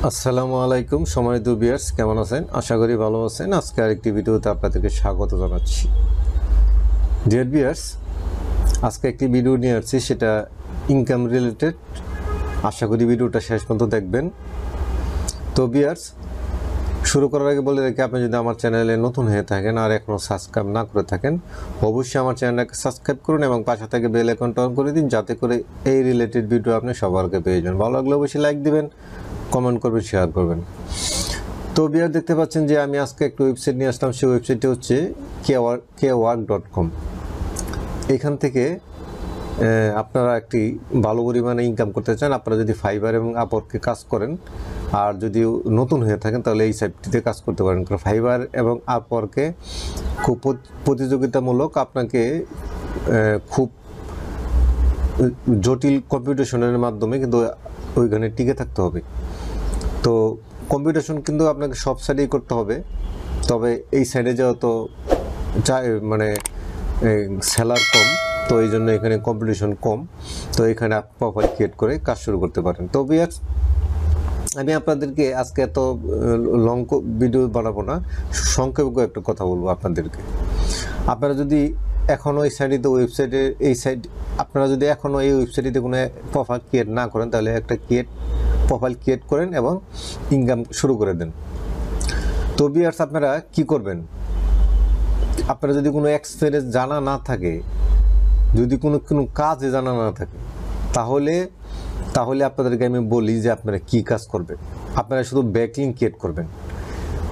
আসসালামু আলাইকুম সম্মানিত ভিউয়ার্স, কেমন আছেন? আশা করি ভালো আছেন। আজকে আরেকটি ভিডিওতে আপনাদেরকে স্বাগত জানাচ্ছি। ডিয়ার ভিউয়ার্স, আজকে একটি ভিডিও নিয়ে আসছি, সেটা ইনকাম রিলেটেড। আশা করি ভিডিওটা শেষ পর্যন্ত দেখবেন। তো ভিউয়ার্স, শুরু করার আগে বলে রাখি, আপনি যদি আমার চ্যানেলে নতুন হয়ে থাকেন আর এখনও সাবস্ক্রাইব না করে থাকেন, অবশ্যই আমার চ্যানেলটাকে সাবস্ক্রাইব করুন এবং পাশে থেকে বেল আইকনটা অন করে দিন, যাতে করে এই রিলেটেড ভিডিও আপনি সবার আগে পেয়ে যান। ভালো লাগলে অবশ্যই লাইক দিবেন, কমেন্ট করবেন, শেয়ার করবেন। তো ভিউয়ার, দেখতে পাচ্ছেন যে আমি আজকে একটা ওয়েবসাইট নিয়ে আসলাম। সেই ওয়েবসাইটটি হচ্ছে kework.com। এখান থেকে আপনারা একটি ভালো পরিমাণে ইনকাম করতে চান। আপনারা যদি ফাইবার এবং আপওয়ার্কে কাজ করেন আর যদি নতুন হয়ে থাকেন, তাহলে এই সাইটটিতে কাজ করতে পারেন। কারণ ফাইবার এবং আপওয়ার্কে খুব প্রতিযোগিতামূলক, আপনাকে খুব জটিল কম্পিটিশনের মাধ্যমে কিন্তু ওইখানে টিকে থাকতে হবে। তো কম্পিটিশন কিন্তু আপনাকে সব সাইডেই করতে হবে, তবে এই সাইডে যেহেতু মানে সেলার কম, তো এই জন্য এখানে কম্পিটিশন কম। তো এখানে প্রোফাইল ক্রিয়েট করে কাজ শুরু করতে পারেন। তো ভিউয়ার্স, আমি আপনাদেরকে আজকে এত লং ভিডিও বানাবো না, সংক্ষেপে একটা কথা বলবো আপনাদেরকে। আপনারা যদি এখনও এই সাইটে ওয়েবসাইটে আপনারা যদি এখনও এই ওয়েবসাইটে কোনো প্রোফাইল ক্রিয়েট না করেন, তাহলে একটা প্রোফাইল ক্রিয়েট করেন এবং ইনকাম শুরু করে দেন। তো ভিউয়ার্স, আপনারা কি করবেন? আপনারা যদি কোনো এক্সপিরিয়েন্স জানা না থাকে, যদি কোনো কাজে জানা না থাকে, তাহলে আপনাদেরকে আমি বলি যে আপনারা কি কাজ করবেন। আপনারা শুধু ব্যাকলিঙ্ক ক্রিয়েট করবেন।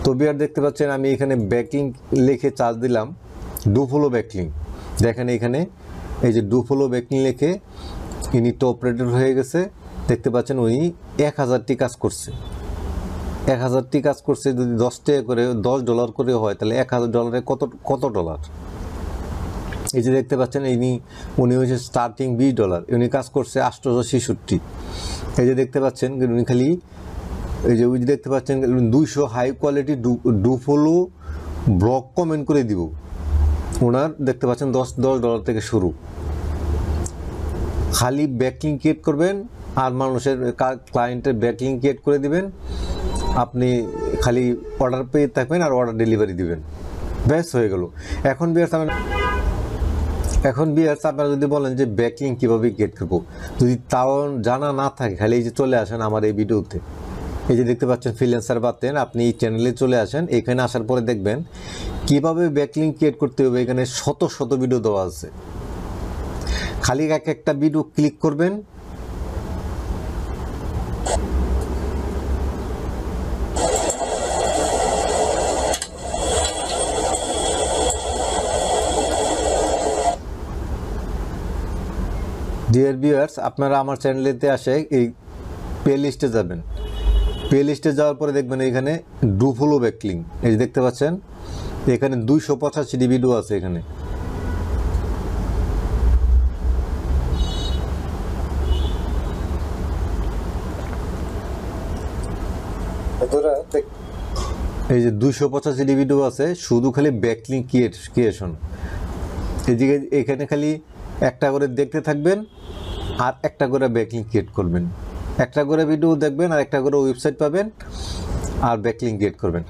তো ভিউয়ার, দেখতে পাচ্ছেন আমি এখানে ব্যাকলিঙ্ক লিখে চার্জ দিলাম, ডু ফলো ব্যাকলিঙ্ক। দেখেন এখানে এই যে ডু ফলো ব্যাকলিঙ্ক লিখে ইনি টপ রেটেড হয়ে গেছে। দেখতে পাচ্ছেন উনি 1000টি কাজ করছে। 1000টি কাজ করছে, যদি 10 টাকা করে $10 করে হয়, তাহলে $1000 কত ডলার? এই যে দেখতে পাচ্ছেন উনি হচ্ছে স্টার্টিং $20, উনি কাজ করছে 866। এই যে দেখতে পাচ্ছেন উনি খালি এই যে দেখতে পাচ্ছেন 200 high quality do follow blog comment করে দিব। ওনার দেখতে পাচ্ছেন $10 থেকে শুরু। খালি ব্যাকলিঙ্ক ক্রিয়েট করবেন আর মানুষের ক্লায়েন্টের ব্যাকলিঙ্ক ক্রিয়েট করে দিবেন। আপনি খালি অর্ডার পেয়ে থাকবেন আর অর্ডার ডেলিভারি দিবেন, ব্যাস হয়ে গেল। এখন ভিউয়ার্স, আপনারা যদি বলেন যে ব্যাকলিঙ্ক কীভাবে ক্রিয়েট করবো, যদি তাও জানা না থাকে, খালি এই যে চলে আসেন আমার এই ভিডিওতে, এই যে দেখতে পাচ্ছেন ফ্রিল্যান্সার বাতেন, আপনি এই চ্যানেলে চলে আসেন। এখানে আসার পরে দেখবেন কীভাবে ব্যাকলিঙ্ক ক্রিয়েট করতে হবে। এখানে শত ভিডিও দেওয়া আছে। খালি একটা ভিডিও ক্লিক করবেন, ডিয়ার ভিউয়ার্স, আপনারা আমার চ্যানেলেতে আসে এই প্লে লিস্টে যাবেন। প্লে লিস্টে যাওয়ার পরে দেখবেন এখানে ডু ফলো ব্যাকলিঙ্ক, এই যে দেখতে পাচ্ছেন এখানে 285টি ভিডিও আছে। এখানে এই যে 285টি ভিডিও আছে, শুধু খালি ব্যাকলিঙ্ক ক্রিয়েশন। এদিকে এখানে খালি একটা করে দেখতে থাকবেন আর একটা করে ব্যাকলিঙ্ক ক্রিয়েট করবেন। একটা করে ভিডিও দেখবেন আর একটা করে ওয়েবসাইট পাবেন আর ব্যাকলিঙ্ক ক্রিয়েট করবেন।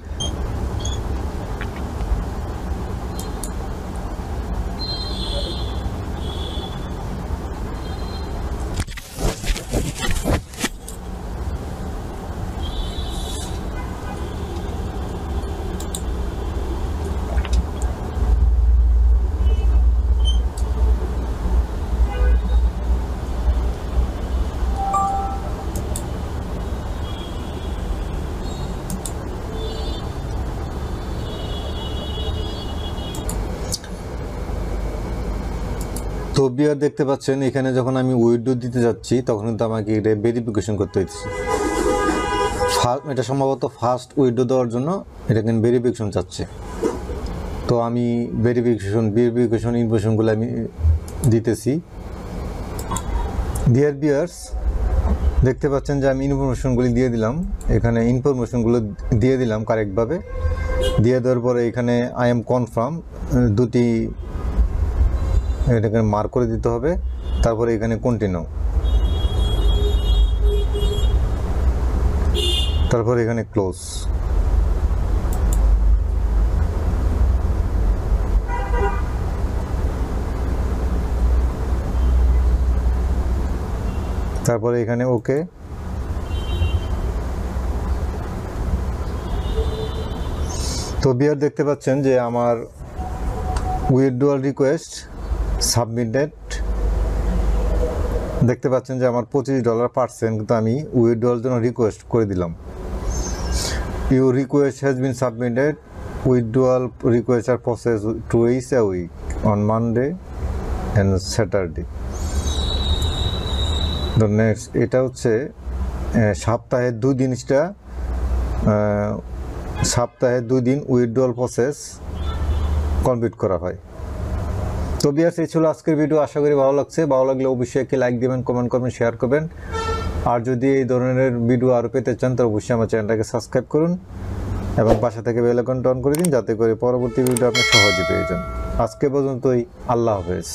তো ভিউয়ার, দেখতে পাচ্ছেন এখানে যখন আমি উইথড্র দিতে যাচ্ছি, তখন কিন্তু আমাকে এটা ভেরিফিকেশন করতে হচ্ছে। এটা সম্ভবত ফার্স্ট উইথড্র দেওয়ার জন্য এটা কিন্তু ভেরিফিকেশন চাচ্ছে। তো আমি ভেরিফিকেশন ইনফরমেশনগুলো আমি দিতেছি। ডিয়ার ভিউয়ার্স, দেখতে পাচ্ছেন যে আমি ইনফরমেশনগুলি দিয়ে দিলাম। এখানে ইনফরমেশনগুলো দিয়ে দিলাম কারেক্টভাবে। দিয়ে দেওয়ার পরে এখানে আই এম কনফার্ম দুটি এটাকে মার্ক করে দিতে হবে। তারপরে এখানে কন্টিনিউ। তারপর এখানে ক্লোজ। তারপরে এখানে ওকে। তো বিয়ার দেখতে পাচ্ছেন যে আমার উইথড্রয়াল রিকোয়েস্ট সাবমিটেড। দেখতে পাচ্ছেন যে আমার $25 কিন্তু আমি উইথড্রয়াল জন্য রিকোয়েস্ট করে দিলাম। Your request has been submitted, withdrawal request are process twice a week on Monday and Saturday. তো নেক্সট এটা হচ্ছে সপ্তাহে 2 দিন, সপ্তাহে 2 দিন উইথড্রয়াল প্রসেস কমপ্লিট করা হয়। তো বিয়ার্স, এই ছিল আজকের ভিডিও। আশা করি ভালো লাগছে। ভালো লাগলে অবশ্যই একটি লাইক দিবেন, কমেন্ট করবেন, শেয়ার করবেন। আর যদি এই ধরনের ভিডিও আরও পেতে চান তো অবশ্যই আমার চ্যানেলটাকে সাবস্ক্রাইব করুন এবং পাশে থেকে বেল আইকনটা অন করে দিন, যাতে করে পরবর্তী ভিডিও আপনি সহজে পেয়ে যান। আজকে পর্যন্তই, আল্লাহ হাফেজ।